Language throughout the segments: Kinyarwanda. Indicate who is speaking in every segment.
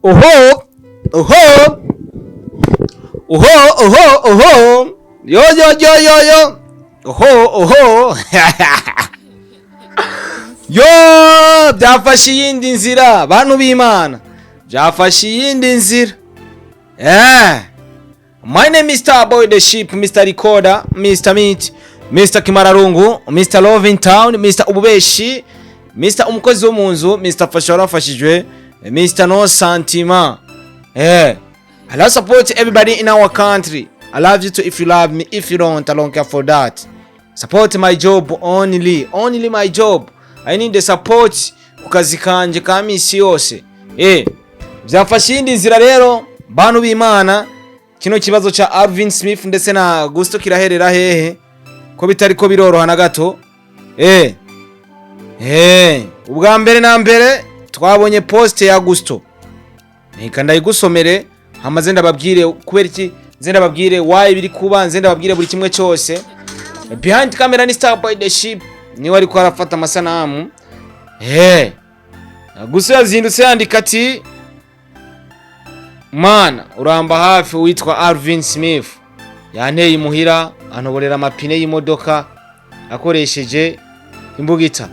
Speaker 1: Oho. Oho. Oho, oho, oho. Yo. Oho. Yo, byafashe iyindi nzira bantu b'Imana. Byafashe iyindi nzira. My name is Starboy the Sheep, Mr. Recorder, Mr. Meat, Mr. Kimararungu, Mr. Love in Town, Mr. Ububeshi, Mr. Umukozi wo munzu, Mr. Fashora Fashijwe, Mr. No Sentiment. I love support everybody in our country. I love you too if you love me. If you don't, I don't care for that. Support my job only my job. I need the support kukazi kanje ka misi yose. Byafashe indi nzira rero bantu b'Imana. Kino kibazo cha Alvin Smith ndetse na Gusto kiraherera hehe ko bitari ko biroroha na gato. Ubwa mbere na mbere twabonye post ya Gusto. Nika ndayigusomere hamaze ndababwire kubera iki zenda babwire why biri kuba nzenda babwire buri kimwe cyose. Behind camera ni Starboy the Sheep ni wari ko arafata amasanamu. Gusto yazindutse yandika ati Mana uramba hafi witwa Alvin Smith yanteye imuhira anoborera amapine y'imodoka akoresheje imbugita.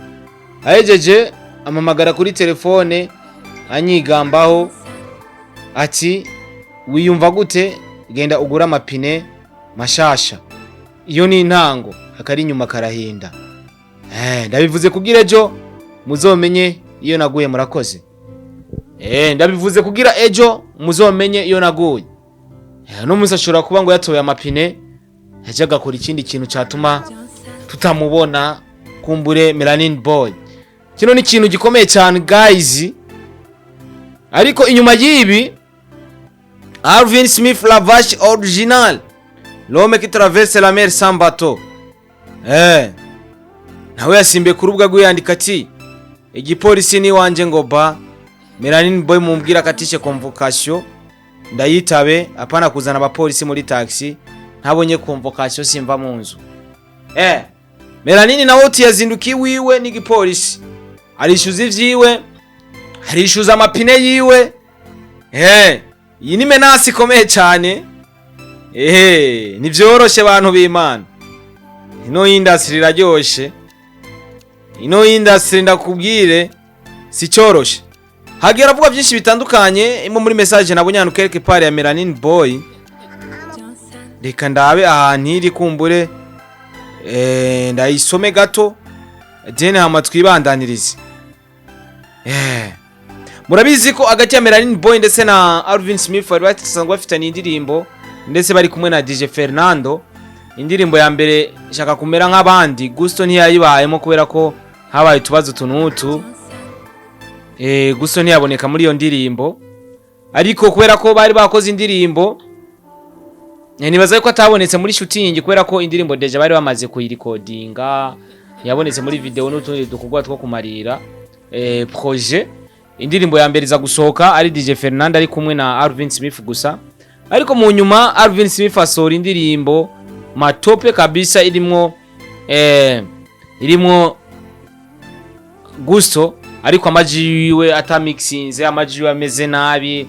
Speaker 1: Ahejeje amamagara kuri telefone anyigambaho ati wiyumva gute genda ugura amapine mashasha. Iyo ni intango akari nyuma karahinda. Ndabivuze kugira ejo muzomenye iyo naguye murakoze. Ndabivuze kugira ejo muzomenye iyo naguye. No musashura kuba ngo yatoye amapine yajaga kuri ikindi kintu cyatuma tutamubona kumbure Melanin boy. Kino ni kintu gikomeye cyane guys. Ariko inyuma yibi Alvin Smith la vache original. L'homme qui traverse la mer sans bateau. Nawe yasimbe ku rubuga rw'yandika ati Igipolisi ni wanje ngoba Melanin boy mumbwira katishe convocation ndayitabe apana kuzana abapolisi muri taxi ntabonye convocation simva mu nzu. Melanin nawe utiyazinduki wiwe n'Igipolisi arishuza ivyiwe arishuza amapine yiwe. Iyi ni menasi komeye cyane. Ni byoroshe bantu b'Imana. Ino industry iraryoshe. Ino industry ndakubwire si cyoroshe. Hagera avuga byinshi bitandukanye imwe muri message nabonye hano quelque part ya Melanin boy. Reka ndabe ahantu iri kumbure ndayisome gato dene hamatwi ibandanirize. Murabizi ko agati ya Melanin boy ndetse na Alvin Smith bari batisangwa bafitanye indirimbo ndetse bari kumwe na DJ Fernando. Indirimbo ya mbere shaka kumera nk'abandi Gusto ntiyayibayemo kubera ko habaye tubazo tunutu. Gusto ntiyaboneka muri iyo ndirimbo ariko kubera ko bari bakoze indirimbo nibaza ko atabonetse muri shooting kubera ko indirimbo deja bari bamaze kuyirecordinga yabonetse muri video n'utundi dukugwa two kumarira projet. Indirimbo ya mbere iza gusohoka ari DJ Fernando ari kumwe na Alvin Smith gusa, ariko mu nyuma Alvin Smith asora indirimbo matope kabisa irimo Gusto ariko amajiwe atamixinze amajiwe ameze nabi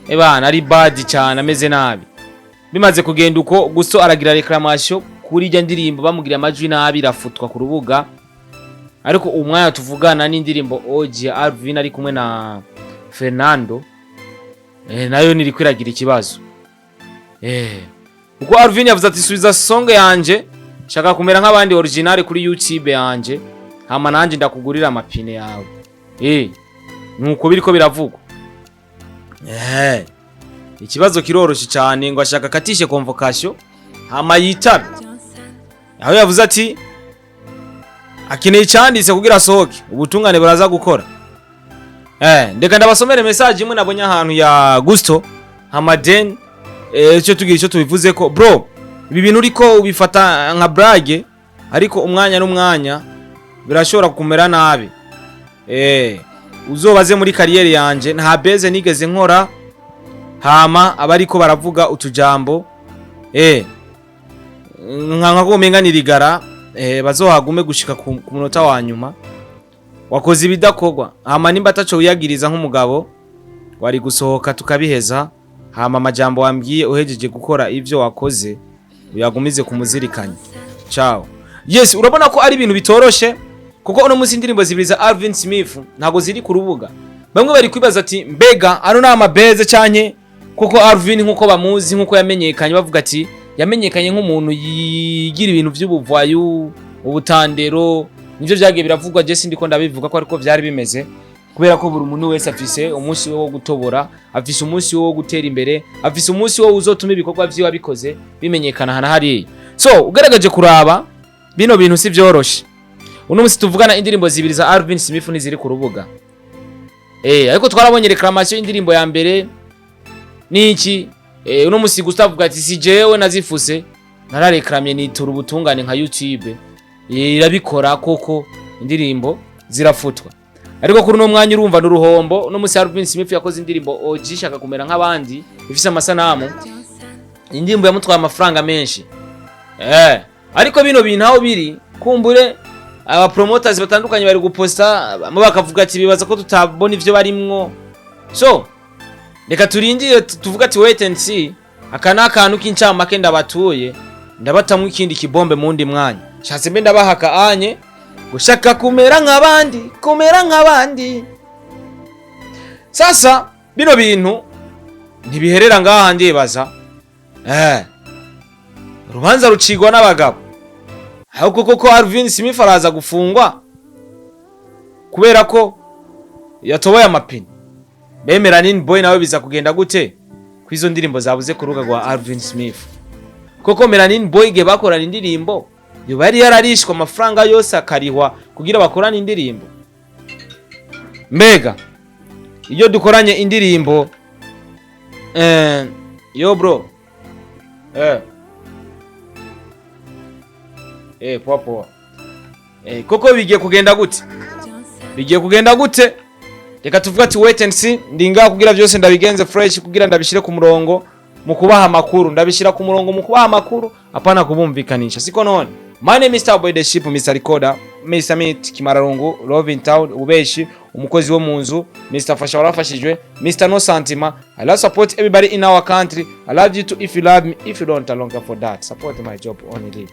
Speaker 1: ebana ari bad cyane ameze nabi. Bimaze kugenda uko Gusto aragira reclamation kuri ijya ndirimbo bamugira amajwi nabi irafutwa ku rubuga. Ariko umwanya tuvugana n'indirimbo OG Alvin ari kumwe na Fernando nayo niri kwiragira ikibazo. Uko Alvin yavuze ati subiza song yanje shaka kumera nk'abandi original kuri YouTube yanje hama nanje ndakugurira amapine yawe. Nuko biriko biravugwa. Ikibazo kiroroshe cyane ngo ashaka katishe convocation hama yitabe. Aho yavuze ati akeneye cyanditse kugira sohoke ubutungane buraza gukora. Ndeka ndabasomere message imwe nabonye ahantu ya Gusto hamaden cyo tugira icyo tubivuze ko bro ibi bintu uriko ubifata nka brage ariko umwanya n'umwanya birashobora kumera nabi. Uzobaze muri kariyeri yanje nta beze nigeze nkora hama abariko baravuga utujambo nka kumenga nirigara bazohagume gushika ku munota wa nyuma wakoze ibidakogwa hama nimba ataco uyagiriza nk'umugabo wari gusohoka tukabiheza hama amajambo wambwiye uhejeje gukora ivyo wakoze uyagumize kumuzirikanya. Ciao. Yes, urabona ko ari ibintu bitoroshe kuko uno munsi indirimbo zibiri za Alvin Smith ntago ziri ku rubuga. Bamwe bari kwibaza ati mbega ano nama beze cyane kuko Alvin nkuko bamuzi nkuko yamenyekanye bavuga ati yamenyekanye nk'umuntu yigira ibintu by'ubuvwayu ubutandero nivyo byagiye biravugwa je sindiko ndabivuga ko ariko byari bimeze kubera ko buri muntu wese afise umunsi wo gutobora afise umunsi wo gutera imbere afise umunsi wo uzotuma ibikorwa vyiwe bikoze bimenyekana hana hari. So ugaragaje kuraba bino bintu si byoroshe. Uno munsi tuvugana indirimbo zibiri za Alvin Smith niziri ku rubuga. Ariko twarabonye reclamation y'indirimbo ya mbere niki uno munsi Gustave ati si jewe nazifuse narareklamye nitura ubutungane nka YouTube irabikora koko indirimbo zirafutwa. Ariko kuri no mwanya urumva n'uruhombo uno munsi Alvin Smith yakoze indirimbo ojishaka kumera nk'abandi ifise amasanamu indirimbo yamutwaye amafaranga menshi. Ariko bino bintu aho biri kumbure aba promoters batandukanye bari guposta amo bakavuga ati bibaza ko tutabona ivyo barimwo. So reka turindire tuvuga ati wait and see akana akantu k'incamake ndabatuye ndabatamwe ikindi kibombe mundi mwanya shatse mbe ndabahaka anye gushaka kumera nk'abandi. Sasa bino bintu ntibiherera ngaha ndibaza rubanza rucigwa n'abagabo aho koko Alvin Smith araza gufungwa kubera ko yatoboye amapine. MELANIN boy nawe biza kugenda gute kwizo ndirimbo zabuze ku rubuga rwa Alvin Smith koko MELANIN boy ge bakorana indirimbo yo bari yararishwa amafaranga yose akarihwa kugira bakorana indirimbo. Mbega iyo dukoranye indirimbo yo bro popo koko bigiye kugenda gute reka tuvuga ati wait and see ndinga kugira byose ndabigenze fresh kugira ndabishire ku murongo mu kubaha makuru ndabishira ku murongo mu kubaha makuru apana kubumvikanisha siko none. My name is Mr. Boy the Ship, Mr. Recorder, Mr. Meet Kimararungu, Love in Town, Ubeshi, umukozi wo munzu, Mr. Fasha warafashijwe, Mr. No Santima. I love support everybody in our country. I love you too if you love me. If you don't, I long for that. Support my job only.